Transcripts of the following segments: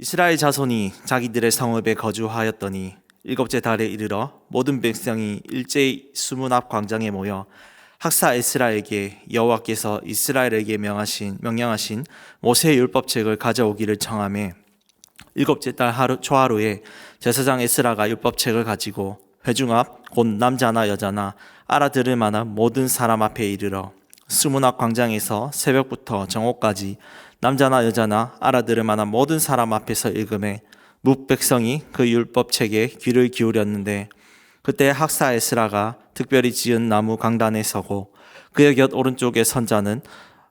이스라엘 자손이 자기들의 성읍에 거주하였더니 일곱째 달에 이르러 모든 백성이 일제히 수문 앞 광장에 모여 학사 에스라에게 여호와께서 이스라엘에게 명령하신 모세의 율법책을 가져오기를 청하매 일곱째 달 초하루에 제사장 에스라가 율법책을 가지고 회중 앞 곧 남자나 여자나 알아들을 만한 모든 사람 앞에 이르러 수문 앞 광장에서 새벽부터 정오까지 남자나 여자나 알아들을 만한 모든 사람 앞에서 읽음에 뭇 백성이 그 율법책에 귀를 기울였는데 그때 학사 에스라가 특별히 지은 나무 강단에 서고 그의 곁 오른쪽에 선 자는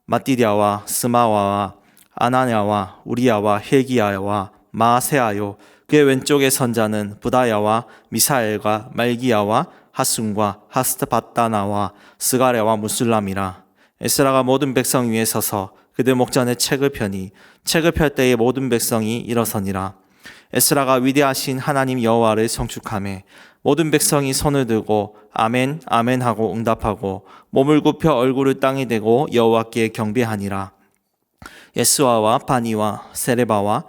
마띠랴와 스마와와 아나냐와 우리야와 헬기야와 마세아요 그의 왼쪽에 선 자는 부다야와 미사엘과 말기야와 하순과 하스트바다나와 스가랴와 무술람이라. 에스라가 모든 백성 위에 서서 그들 목전에 책을 펴니 책을 펼 때에 모든 백성이 일어서니라. 에스라가 위대하신 하나님 여호와를 송축하매 모든 백성이 손을 들고 아멘 아멘 하고 응답하고 몸을 굽혀 얼굴을 땅에 대고 여호와께 경배하니라. 예스와와 바니와 세레바와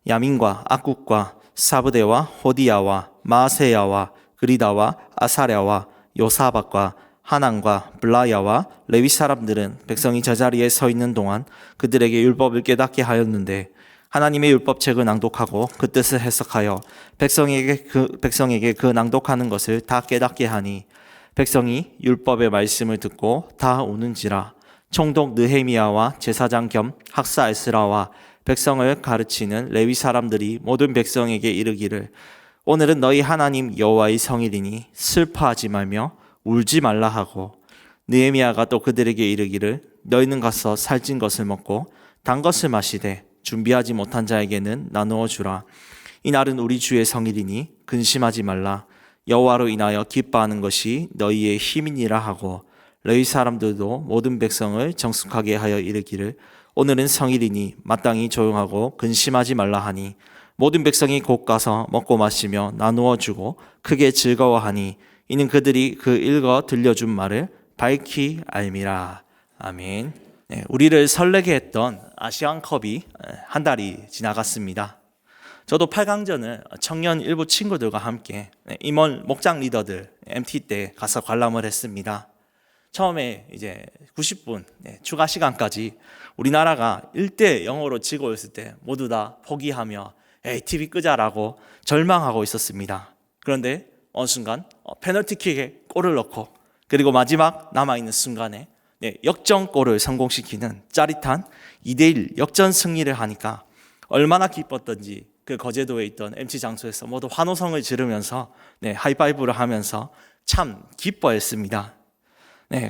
야민과 악국과 사브데와 호디야와 마세야와 그리다와 아사랴와 요사박과 하난과 블라야와 레위 사람들은 백성이 제자리에 서 있는 동안 그들에게 율법을 깨닫게 하였는데 하나님의 율법책을 낭독하고 그 뜻을 해석하여 백성에게 그 낭독하는 것을 다 깨닫게 하니 백성이 율법의 말씀을 듣고 다 우는지라. 총독 느헤미야와 제사장 겸 학사 에스라와 백성을 가르치는 레위 사람들이 모든 백성에게 이르기를 오늘은 너희 하나님 여호와의 성일이니 슬퍼하지 말며 울지 말라 하고 느헤미야가 또 그들에게 이르기를 너희는 가서 살찐 것을 먹고 단 것을 마시되 준비하지 못한 자에게는 나누어 주라. 이날은 우리 주의 성일이니 근심하지 말라. 여호와로 인하여 기뻐하는 것이 너희의 힘이니라 하고 레위 사람들도 모든 백성을 정숙하게 하여 이르기를 오늘은 성일이니 마땅히 조용하고 근심하지 말라 하니 모든 백성이 곧 가서 먹고 마시며 나누어 주고 크게 즐거워하니 이는 그들이 그 읽어 들려준 말을 밝히 알미라. 아멘. 우리를 설레게 했던 아시안컵이 한 달이 지나갔습니다. 저도 8강전을 청년 일부 친구들과 함께 임원 목장 리더들 MT 때 가서 관람을 했습니다. 처음에 이제 90분 추가 시간까지 우리나라가 1대0으로 지고 있을 때 모두 다 포기하며 에이 TV 끄자라고 절망하고 있었습니다. 그런데 어느 순간 페널티킥에 골을 넣고 그리고 마지막 남아있는 순간에 역전골을 성공시키는 짜릿한 2대1 역전 승리를 하니까 얼마나 기뻤던지 그 거제도에 있던 MT 장소에서 모두 환호성을 지르면서 하이파이브를 하면서 참 기뻐했습니다.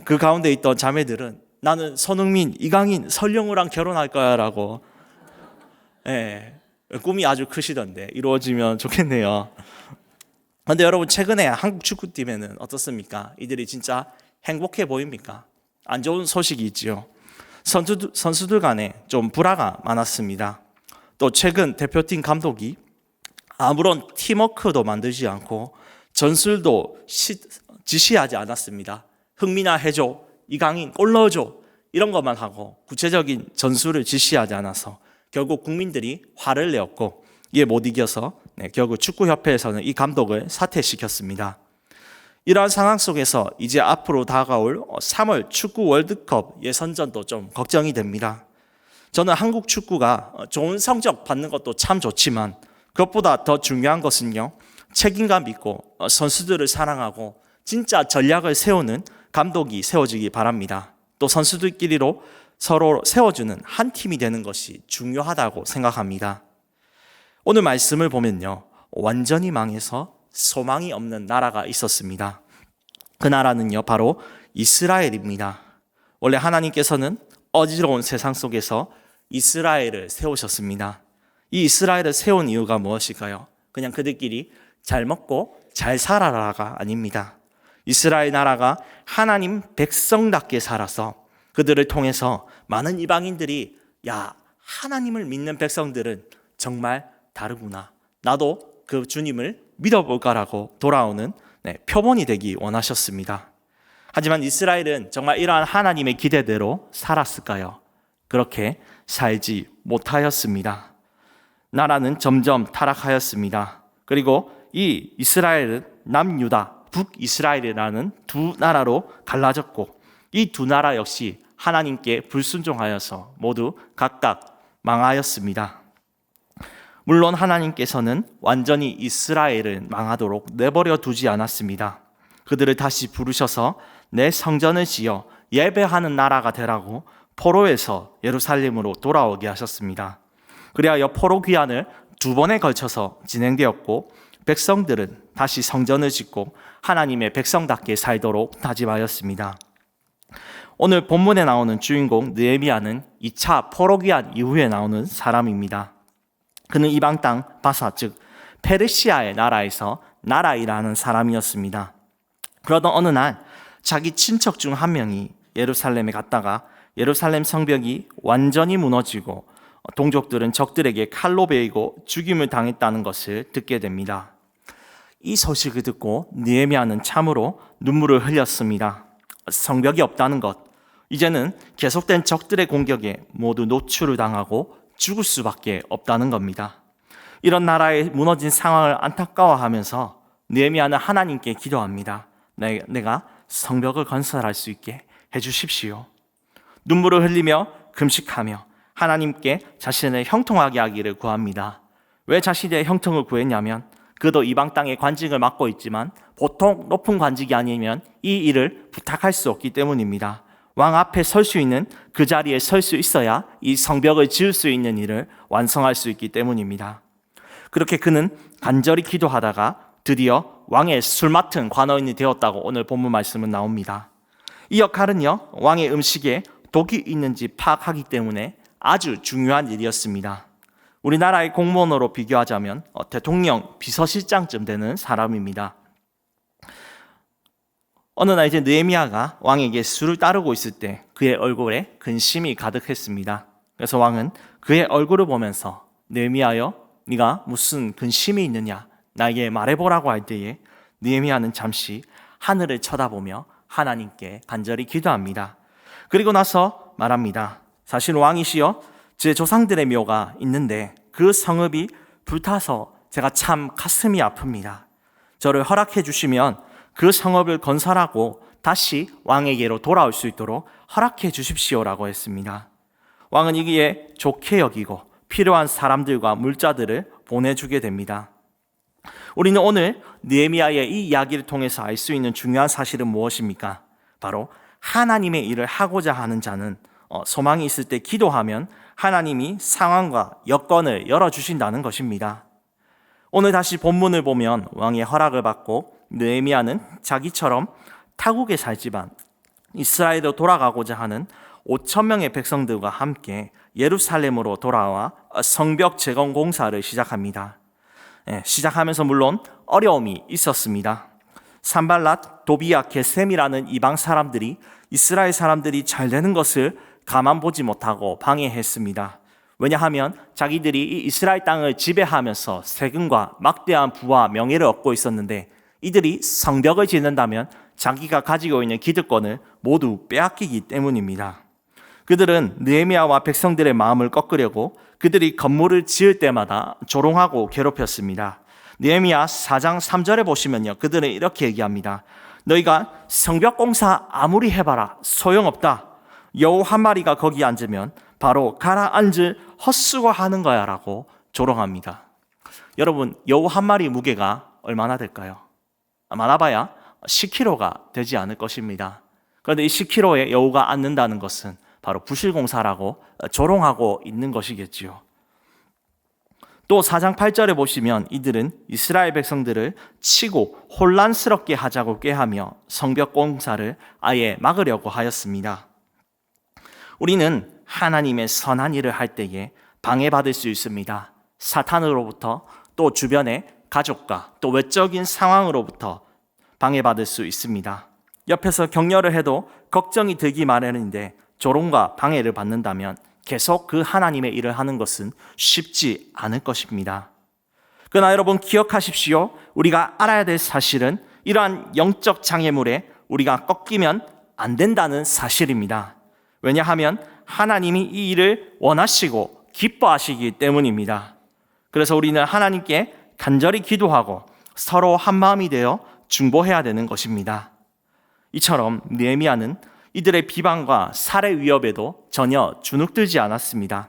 그 가운데 있던 자매들은 나는 손흥민, 이강인, 설령우랑 결혼할 거야 라고 꿈이 아주 크시던데 이루어지면 좋겠네요. 그런데 여러분 최근에 한국 축구팀에는 어떻습니까? 이들이 진짜 행복해 보입니까? 안 좋은 소식이 있지요. 선수들 간에 좀 불화가 많았습니다. 또 최근 대표팀 감독이 아무런 팀워크도 만들지 않고 전술도 지시하지 않았습니다. 흥민아 해줘, 이강인 골 넣어줘 이런 것만 하고 구체적인 전술을 지시하지 않아서 결국 국민들이 화를 내었고 이에 못 이겨서 결국 축구협회에서는 이 감독을 사퇴시켰습니다. 이러한 상황 속에서 이제 앞으로 다가올 3월 축구 월드컵 예선전도 좀 걱정이 됩니다. 저는 한국 축구가 좋은 성적 받는 것도 참 좋지만 그것보다 더 중요한 것은요, 책임감 있고 선수들을 사랑하고 진짜 전략을 세우는 감독이 세워지기 바랍니다. 또 선수들끼리로 서로 세워주는 한 팀이 되는 것이 중요하다고 생각합니다. 오늘 말씀을 보면요, 완전히 망해서 소망이 없는 나라가 있었습니다. 그 나라는요, 바로 이스라엘입니다. 원래 하나님께서는 어지러운 세상 속에서 이스라엘을 세우셨습니다. 이 이스라엘을 세운 이유가 무엇일까요? 그냥 그들끼리 잘 먹고 잘 살아라가 아닙니다. 이스라엘 나라가 하나님 백성답게 살아서 그들을 통해서 많은 이방인들이 야, 하나님을 믿는 백성들은 정말 다르구나. 나도 그 주님을 믿어볼까라고 돌아오는 표본이 되기 원하셨습니다. 하지만 이스라엘은 정말 이러한 하나님의 기대대로 살았을까요? 그렇게 살지 못하였습니다. 나라는 점점 타락하였습니다. 그리고 이 이스라엘은 남유다, 북이스라엘이라는 두 나라로 갈라졌고 이 두 나라 역시 하나님께 불순종하여서 모두 각각 망하였습니다. 물론 하나님께서는 완전히 이스라엘을 망하도록 내버려 두지 않았습니다. 그들을 다시 부르셔서 내 성전을 지어 예배하는 나라가 되라고 포로에서 예루살렘으로 돌아오게 하셨습니다. 그리하여 포로 귀환을 2번에 걸쳐서 진행되었고 백성들은 다시 성전을 짓고 하나님의 백성답게 살도록 다짐하였습니다. 오늘 본문에 나오는 주인공 느헤미야는 2차 포로 귀환 이후에 나오는 사람입니다. 그는 이방 땅 바사 즉 페르시아의 나라에서 나라이라는 사람이었습니다. 그러던 어느 날 자기 친척 중 한 명이 예루살렘에 갔다가 예루살렘 성벽이 완전히 무너지고 동족들은 적들에게 칼로 베이고 죽임을 당했다는 것을 듣게 됩니다. 이 소식을 듣고 느헤미야는 참으로 눈물을 흘렸습니다. 성벽이 없다는 것, 이제는 계속된 적들의 공격에 모두 노출을 당하고 죽을 수밖에 없다는 겁니다. 이런 나라의 무너진 상황을 안타까워하면서 느헤미야는 하나님께 기도합니다. 내가 성벽을 건설할 수 있게 해주십시오. 눈물을 흘리며 금식하며 하나님께 자신을 형통하게 하기를 구합니다. 왜 자신의 형통을 구했냐면 그도 이방 땅의 관직을 맡고 있지만 보통 높은 관직이 아니면 이 일을 부탁할 수 없기 때문입니다. 왕 앞에 설 수 있는 그 자리에 설 수 있어야 이 성벽을 지을 수 있는 일을 완성할 수 있기 때문입니다. 그렇게 그는 간절히 기도하다가 드디어 왕의 술 맡은 관원이 되었다고 오늘 본문 말씀은 나옵니다. 이 역할은요, 왕의 음식에 독이 있는지 파악하기 때문에 아주 중요한 일이었습니다. 우리나라의 공무원으로 비교하자면 대통령 비서실장쯤 되는 사람입니다. 어느 날 이제 느헤미야가 왕에게 술을 따르고 있을 때 그의 얼굴에 근심이 가득했습니다. 그래서 왕은 그의 얼굴을 보면서 느헤미야여, 네가 무슨 근심이 있느냐 나에게 말해보라고 할 때에 느헤미야는 잠시 하늘을 쳐다보며 하나님께 간절히 기도합니다. 그리고 나서 말합니다. 사실 왕이시여, 제 조상들의 묘가 있는데 그 성읍이 불타서 제가 참 가슴이 아픕니다. 저를 허락해 주시면 그 성읍을 건설하고 다시 왕에게로 돌아올 수 있도록 허락해 주십시오라고 했습니다. 왕은 이기에 좋게 여기고 필요한 사람들과 물자들을 보내주게 됩니다. 우리는 오늘 느헤미야의 이 이야기를 통해서 알 수 있는 중요한 사실은 무엇입니까? 바로 하나님의 일을 하고자 하는 자는 소망이 있을 때 기도하면 하나님이 상황과 여건을 열어주신다는 것입니다. 오늘 다시 본문을 보면 왕의 허락을 받고 느헤미야는 자기처럼 타국에 살지만 이스라엘로 돌아가고자 하는 5,000명의 백성들과 함께 예루살렘으로 돌아와 성벽 재건 공사를 시작합니다. 시작하면서 물론 어려움이 있었습니다. 산발랏, 도비야, 게셈이라는 이방 사람들이 이스라엘 사람들이 잘 되는 것을 가만 보지 못하고 방해했습니다. 왜냐하면 자기들이 이 이스라엘 땅을 지배하면서 세금과 막대한 부와 명예를 얻고 있었는데 이들이 성벽을 짓는다면 자기가 가지고 있는 기득권을 모두 빼앗기기 때문입니다. 그들은 느헤미야와 백성들의 마음을 꺾으려고 그들이 건물을 지을 때마다 조롱하고 괴롭혔습니다. 느헤미야 4장 3절에 보시면요, 그들은 이렇게 얘기합니다. 너희가 성벽 공사 아무리 해봐라 소용없다. 여우 한 마리가 거기 앉으면 바로 가라앉을 헛수고하는 거야 라고 조롱합니다. 여러분, 여우 한 마리 무게가 얼마나 될까요? 많아봐야 10kg가 되지 않을 것입니다. 그런데 이 10kg의 여우가 앉는다는 것은 바로 부실공사라고 조롱하고 있는 것이겠지요. 또 4장 8절에 보시면 이들은 이스라엘 백성들을 치고 혼란스럽게 하자고 꾀하며 성벽 공사를 아예 막으려고 하였습니다. 우리는 하나님의 선한 일을 할 때에 방해받을 수 있습니다. 사탄으로부터 또 주변의 가족과 또 외적인 상황으로부터 방해받을 수 있습니다. 옆에서 격려를 해도 걱정이 들기 마련인데 조롱과 방해를 받는다면 계속 그 하나님의 일을 하는 것은 쉽지 않을 것입니다. 그러나 여러분 기억하십시오. 우리가 알아야 될 사실은 이러한 영적 장애물에 우리가 꺾이면 안 된다는 사실입니다. 왜냐하면 하나님이 이 일을 원하시고 기뻐하시기 때문입니다. 그래서 우리는 하나님께 간절히 기도하고 서로 한마음이 되어 중보해야 되는 것입니다. 이처럼 느헤미야는 이들의 비방과 살해 위협에도 전혀 주눅들지 않았습니다.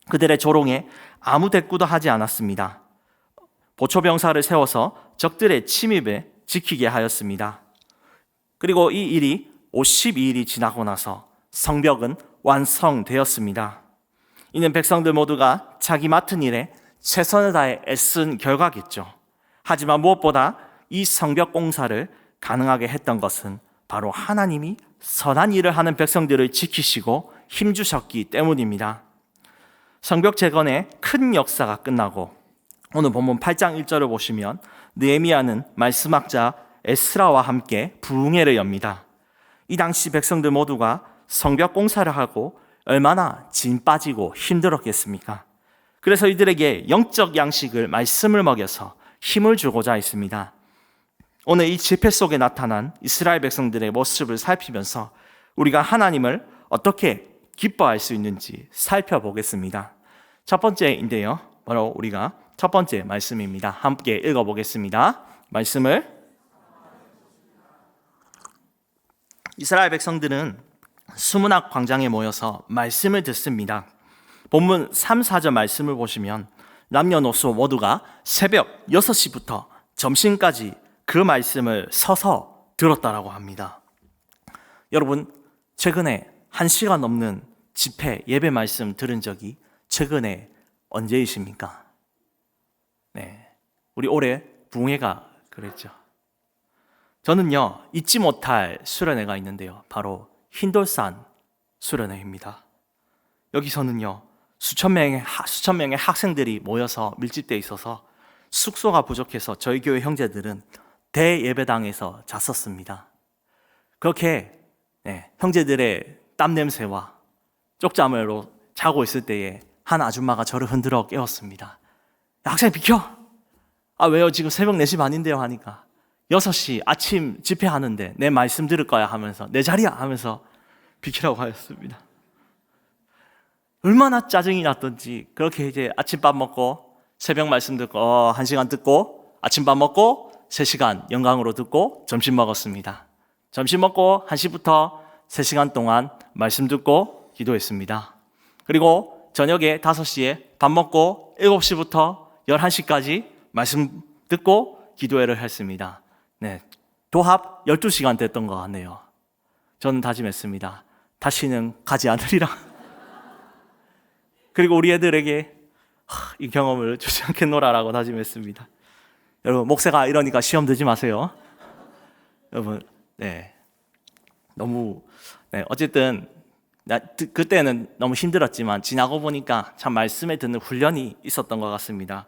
그들의 조롱에 아무 대꾸도 하지 않았습니다. 보초병사를 세워서 적들의 침입에 지키게 하였습니다. 그리고 이 일이 52일이 지나고 나서 성벽은 완성되었습니다. 이는 백성들 모두가 자기 맡은 일에 최선을 다해 애쓴 결과겠죠. 하지만 무엇보다 이 성벽 공사를 가능하게 했던 것은 바로 하나님이 선한 일을 하는 백성들을 지키시고 힘주셨기 때문입니다. 성벽 재건의 큰 역사가 끝나고 오늘 본문 8장 1절을 보시면 느헤미야는 말씀학자 에스라와 함께 부흥회를 엽니다. 이 당시 백성들 모두가 성벽 공사를 하고 얼마나 진 빠지고 힘들었겠습니까? 그래서 이들에게 영적 양식을 말씀을 먹여서 힘을 주고자 했습니다. 오늘 이 집회 속에 나타난 이스라엘 백성들의 모습을 살피면서 우리가 하나님을 어떻게 기뻐할 수 있는지 살펴보겠습니다. 첫 번째인데요, 바로 우리가 첫 번째 말씀입니다. 함께 읽어보겠습니다. 말씀을 이스라엘 백성들은 수문학 광장에 모여서 말씀을 듣습니다. 본문 3, 4절 말씀을 보시면 남녀노소 모두가 새벽 6시부터 점심까지 그 말씀을 서서 들었다라고 합니다. 여러분, 최근에 1시간 넘는 집회 예배 말씀 들은 적이 최근에 언제이십니까? 네, 우리 올해 부흥회가 그랬죠. 저는요, 잊지 못할 수련회가 있는데요, 바로 흰돌산 수련회입니다. 여기서는요, 수천 명의 학생들이 모여서 밀집되어 있어서 숙소가 부족해서 저희 교회 형제들은 대예배당에서 잤었습니다. 그렇게 형제들의 땀 냄새와 쪽잠으로 자고 있을 때에 한 아줌마가 저를 흔들어 깨웠습니다. 학생 비켜! 왜요? 지금 새벽 4시 반인데요 하니까 6시 아침 집회하는데 내 말씀 들을 거야 하면서 내 자리야 하면서 비키라고 하였습니다. 얼마나 짜증이 났던지 그렇게 이제 아침밥 먹고 새벽 말씀 듣고 1시간 듣고 아침밥 먹고 3시간 영광으로 듣고 점심 먹었습니다. 점심 먹고 1시부터 3시간 동안 말씀 듣고 기도했습니다. 그리고 저녁에 5시에 밥 먹고 7시부터 11시까지 말씀 듣고 기도회를 했습니다. 네, 도합 12시간 됐던 것 같네요. 저는 다짐했습니다. 다시는 가지 않으리라. 그리고 우리 애들에게 이 경험을 주지 않겠노라라고 다짐했습니다. 여러분, 목사가 이러니까 시험 들지 마세요. 여러분, 너무 어쨌든 그때는 너무 힘들었지만 지나고 보니까 참 말씀에 듣는 훈련이 있었던 것 같습니다.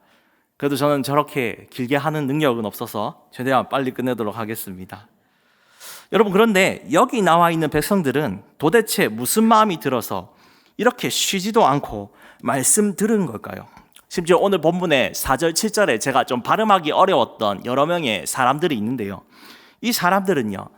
그래도 저는 저렇게 길게 하는 능력은 없어서 최대한 빨리 끝내도록 하겠습니다. 여러분, 그런데 여기 나와 있는 백성들은 도대체 무슨 마음이 들어서 이렇게 쉬지도 않고 말씀 들은 걸까요? 심지어 오늘 본문의 4절, 7절에 제가 좀 발음하기 어려웠던 여러 명의 사람들이 있는데요. 이 사람들은요,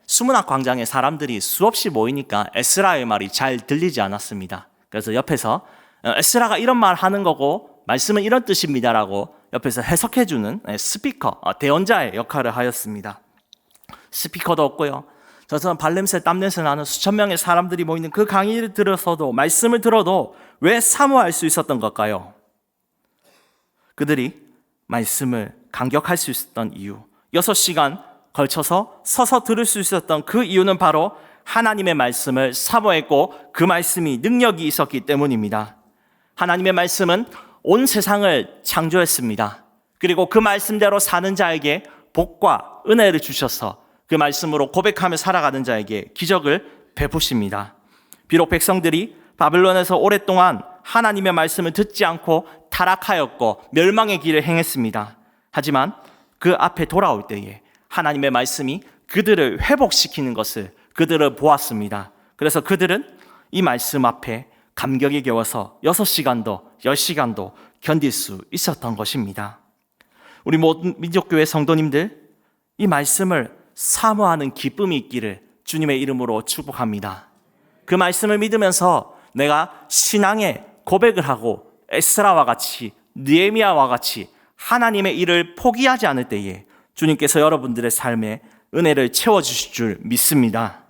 수문학 광장에 사람들이 수없이 모이니까 에스라의 말이 잘 들리지 않았습니다. 그래서 옆에서 에스라가 이런 말 하는 거고 말씀은 이런 뜻입니다라고 옆에서 해석해주는 스피커, 대언자의 역할을 하였습니다. 스피커도 없고요. 저는 발냄새, 땀냄새 나는 수천 명의 사람들이 모이는 그 강의를 들어서도 말씀을 들어도 왜 사모할 수 있었던 걸까요? 그들이 말씀을 감격할 수 있었던 이유, 6시간 걸쳐서 서서 들을 수 있었던 그 이유는 바로 하나님의 말씀을 사모했고 그 말씀이 능력이 있었기 때문입니다. 하나님의 말씀은 온 세상을 창조했습니다. 그리고 그 말씀대로 사는 자에게 복과 은혜를 주셔서 그 말씀으로 고백하며 살아가는 자에게 기적을 베푸십니다. 비록 백성들이 바벨론에서 오랫동안 하나님의 말씀을 듣지 않고 타락하였고 멸망의 길을 행했습니다. 하지만 그 앞에 돌아올 때에 하나님의 말씀이 그들을 회복시키는 것을 그들을 보았습니다. 그래서 그들은 이 말씀 앞에 감격에 겨워서 6시간도 10시간도 견딜 수 있었던 것입니다. 우리 모든 민족교회 성도님들, 이 말씀을 사모하는 기쁨이 있기를 주님의 이름으로 축복합니다. 그 말씀을 믿으면서 내가 신앙의 고백을 하고 에스라와 같이 느헤미야와 같이 하나님의 일을 포기하지 않을 때에 주님께서 여러분들의 삶에 은혜를 채워주실 줄 믿습니다.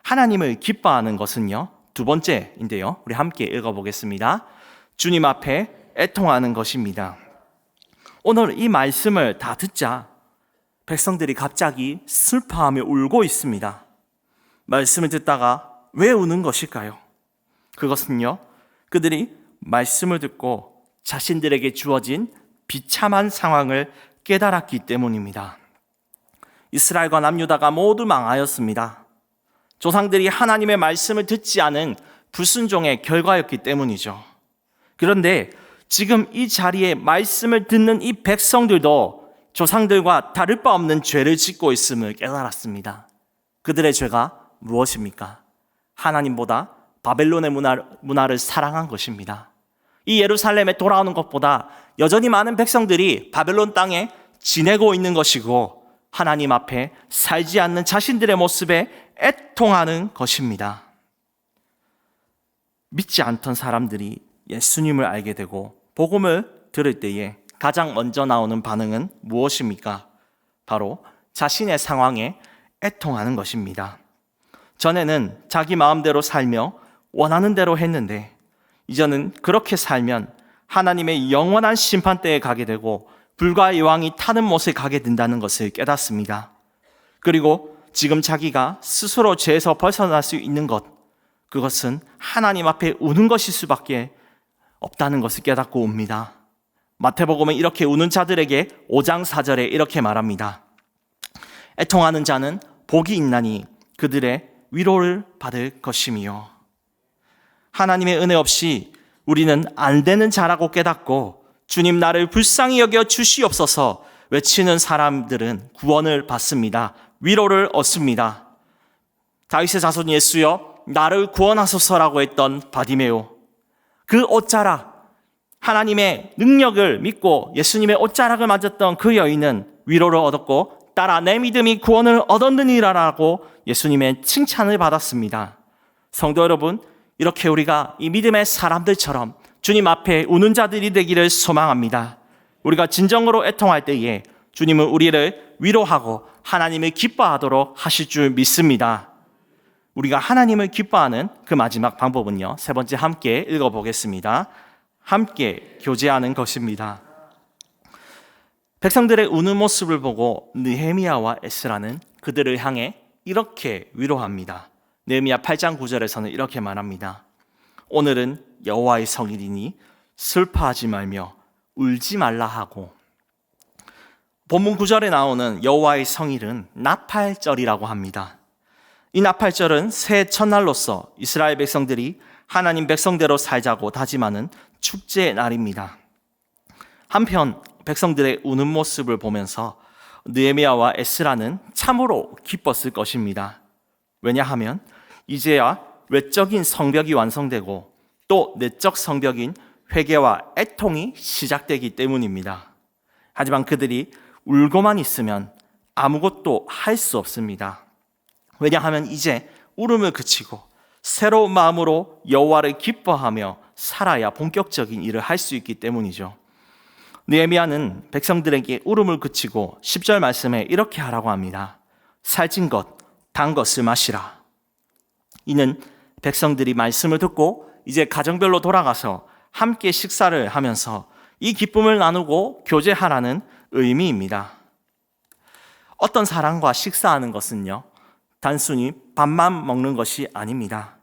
하나님을 기뻐하는 것은요, 두 번째인데요. 우리 함께 읽어보겠습니다. 주님 앞에 애통하는 것입니다. 오늘 이 말씀을 다 듣자 백성들이 갑자기 슬퍼하며 울고 있습니다. 말씀을 듣다가 왜 우는 것일까요? 그것은요, 그들이 말씀을 듣고 자신들에게 주어진 비참한 상황을 깨달았기 때문입니다. 이스라엘과 남유다가 모두 망하였습니다. 조상들이 하나님의 말씀을 듣지 않은 불순종의 결과였기 때문이죠. 그런데 지금 이 자리에 말씀을 듣는 이 백성들도 조상들과 다를 바 없는 죄를 짓고 있음을 깨달았습니다. 그들의 죄가 무엇입니까? 하나님보다 바벨론의 문화를 사랑한 것입니다. 이 예루살렘에 돌아오는 것보다 여전히 많은 백성들이 바벨론 땅에 지내고 있는 것이고 하나님 앞에 살지 않는 자신들의 모습에 애통하는 것입니다. 믿지 않던 사람들이 예수님을 알게 되고 복음을 들을 때에 가장 먼저 나오는 반응은 무엇입니까? 바로 자신의 상황에 애통하는 것입니다. 전에는 자기 마음대로 살며 원하는 대로 했는데 이제는 그렇게 살면 하나님의 영원한 심판대에 가게 되고 불과 여왕이 타는 못에 가게 된다는 것을 깨닫습니다. 그리고 지금 자기가 스스로 죄에서 벗어날 수 있는 것, 그것은 하나님 앞에 우는 것일 수밖에 없다는 것을 깨닫고 옵니다. 마태복음은 이렇게 우는 자들에게 5장 4절에 이렇게 말합니다. 애통하는 자는 복이 있나니 그들의 위로를 받을 것이며. 하나님의 은혜 없이 우리는 안 되는 자라고 깨닫고 주님 나를 불쌍히 여겨 주시옵소서 외치는 사람들은 구원을 받습니다. 위로를 얻습니다. 다윗의 자손 예수여 나를 구원하소서라고 했던 바디메오, 그 옷자락, 하나님의 능력을 믿고 예수님의 옷자락을 만졌던 그 여인은 위로를 얻었고 따라 내 믿음이 구원을 얻었느니라라고 예수님의 칭찬을 받았습니다. 성도 여러분, 이렇게 우리가 이 믿음의 사람들처럼 주님 앞에 우는 자들이 되기를 소망합니다. 우리가 진정으로 애통할 때에 주님은 우리를 위로하고 하나님을 기뻐하도록 하실 줄 믿습니다. 우리가 하나님을 기뻐하는 그 마지막 방법은요, 세 번째 함께 읽어보겠습니다. 함께 교제하는 것입니다. 백성들의 우는 모습을 보고 느헤미야와 에스라는 그들을 향해 이렇게 위로합니다. 느헤미야 8장 9절에서는 이렇게 말합니다. 오늘은 여호와의 성일이니 슬퍼하지 말며 울지 말라 하고. 본문 9절에 나오는 여호와의 성일은 나팔절이라고 합니다. 이 나팔절은 새해 첫날로서 이스라엘 백성들이 하나님 백성대로 살자고 다짐하는 축제의 날입니다. 한편 백성들의 우는 모습을 보면서 느헤미야와 에스라는 참으로 기뻤을 것입니다. 왜냐하면 이제야 외적인 성벽이 완성되고 또 내적 성벽인 회개와 애통이 시작되기 때문입니다. 하지만 그들이 울고만 있으면 아무것도 할 수 없습니다. 왜냐하면 이제 울음을 그치고 새로운 마음으로 여호와를 기뻐하며 살아야 본격적인 일을 할 수 있기 때문이죠. 느헤미야는 백성들에게 울음을 그치고 10절 말씀에 이렇게 하라고 합니다. 살찐 것, 단 것을 마시라. 이는 백성들이 말씀을 듣고 이제 가정별로 돌아가서 함께 식사를 하면서 이 기쁨을 나누고 교제하라는 의미입니다. 어떤 사람과 식사하는 것은요, 단순히 밥만 먹는 것이 아닙니다.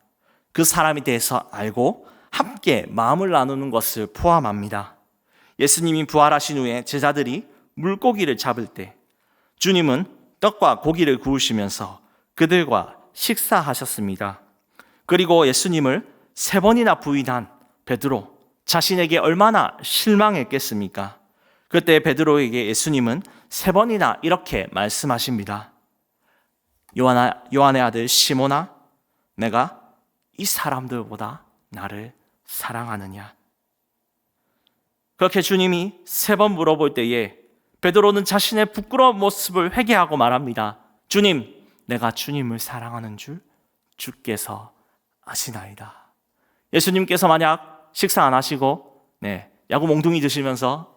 그 사람에 대해서 알고 함께 마음을 나누는 것을 포함합니다. 예수님이 부활하신 후에 제자들이 물고기를 잡을 때 주님은 떡과 고기를 구우시면서 그들과 식사하셨습니다. 그리고 예수님을 3번이나 부인한 베드로, 자신에게 얼마나 실망했겠습니까? 그때 베드로에게 예수님은 3번이나 이렇게 말씀하십니다. 요한의 아들 시몬아, 내가 이 사람들보다 나를 사랑하느냐? 그렇게 주님이 3번 물어볼 때에 베드로는 자신의 부끄러운 모습을 회개하고 말합니다. 주님, 내가 주님을 사랑하는 줄 주께서 아시나이다. 예수님께서 만약 식사 안 하시고 야구 몽둥이 드시면서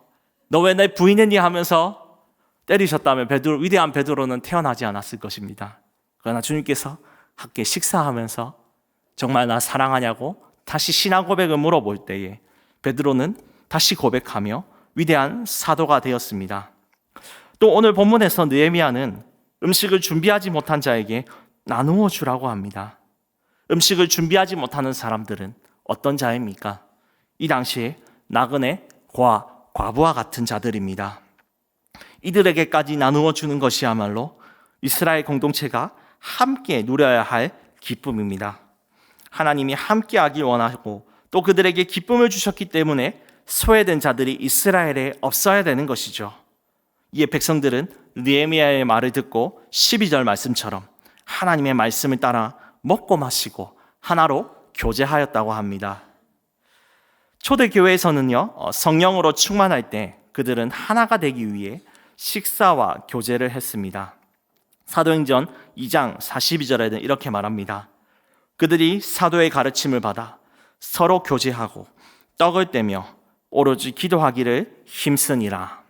너 왜 내 부인했니 하면서 때리셨다면 위대한 베드로는 태어나지 않았을 것입니다. 그러나 주님께서 함께 식사하면서 정말 나 사랑하냐고 다시 신앙 고백을 물어볼 때에 베드로는 다시 고백하며 위대한 사도가 되었습니다. 또 오늘 본문에서 느헤미야는 음식을 준비하지 못한 자에게 나누어 주라고 합니다. 음식을 준비하지 못하는 사람들은 어떤 자입니까? 이 당시에 나그네, 과부와 같은 자들입니다. 이들에게까지 나누어 주는 것이야말로 이스라엘 공동체가 함께 누려야 할 기쁨입니다. 하나님이 함께 하길 원하고 또 그들에게 기쁨을 주셨기 때문에 소외된 자들이 이스라엘에 없어야 되는 것이죠. 이에 백성들은 느헤미야의 말을 듣고 12절 말씀처럼 하나님의 말씀을 따라 먹고 마시고 하나로 교제하였다고 합니다. 초대교회에서는요, 성령으로 충만할 때 그들은 하나가 되기 위해 식사와 교제를 했습니다. 사도행전 2장 42절에는 이렇게 말합니다. 그들이 사도의 가르침을 받아 서로 교제하고 떡을 떼며 오로지 기도하기를 힘쓰니라.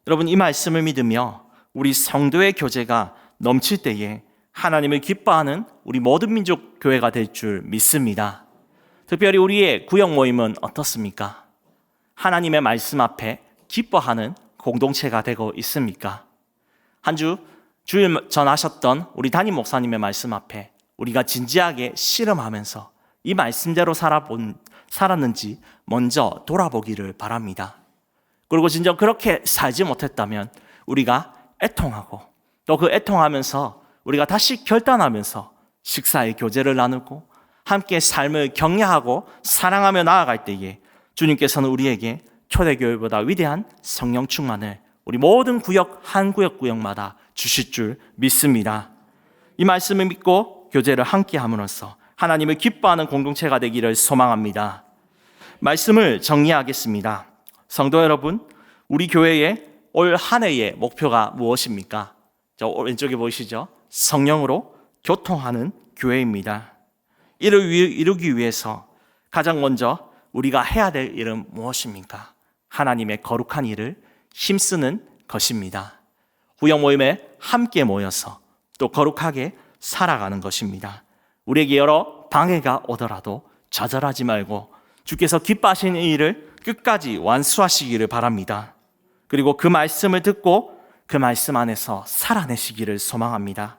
여러분, 이 말씀을 믿으며 우리 성도의 교제가 넘칠 때에 하나님을 기뻐하는 우리 모든 민족 교회가 될 줄 믿습니다. 특별히 우리의 구역 모임은 어떻습니까? 하나님의 말씀 앞에 기뻐하는 공동체가 되고 있습니까? 한 주 주일 전하셨던 우리 담임 목사님의 말씀 앞에 우리가 진지하게 씨름하면서 이 말씀대로 살았는지 먼저 돌아보기를 바랍니다. 그리고 진정 그렇게 살지 못했다면 우리가 애통하고 또 그 애통하면서 우리가 다시 결단하면서 식사의 교제를 나누고 함께 삶을 격려하고 사랑하며 나아갈 때에 주님께서는 우리에게 초대교회보다 위대한 성령 충만을 우리 모든 구역 한 구역마다 주실 줄 믿습니다. 이 말씀을 믿고 교제를 함께 함으로써 하나님을 기뻐하는 공동체가 되기를 소망합니다. 말씀을 정리하겠습니다. 성도 여러분, 우리 교회의 올 한 해의 목표가 무엇입니까? 저 왼쪽에 보이시죠? 성령으로 교통하는 교회입니다. 이를 이루기 위해서 가장 먼저 우리가 해야 될 일은 무엇입니까? 하나님의 거룩한 일을 힘쓰는 것입니다. 구역 모임에 함께 모여서 또 거룩하게 살아가는 것입니다. 우리에게 여러 방해가 오더라도 좌절하지 말고 주께서 기뻐하시는 일을 끝까지 완수하시기를 바랍니다. 그리고 그 말씀을 듣고 그 말씀 안에서 살아내시기를 소망합니다.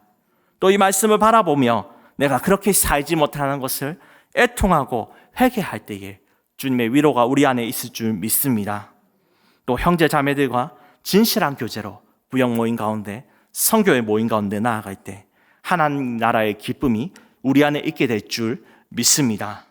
또 이 말씀을 바라보며 내가 그렇게 살지 못하는 것을 애통하고 회개할 때에 주님의 위로가 우리 안에 있을 줄 믿습니다. 또 형제 자매들과 진실한 교제로 구역 모임 가운데 성교의 모임 가운데 나아갈 때 하나님 나라의 기쁨이 우리 안에 있게 될 줄 믿습니다.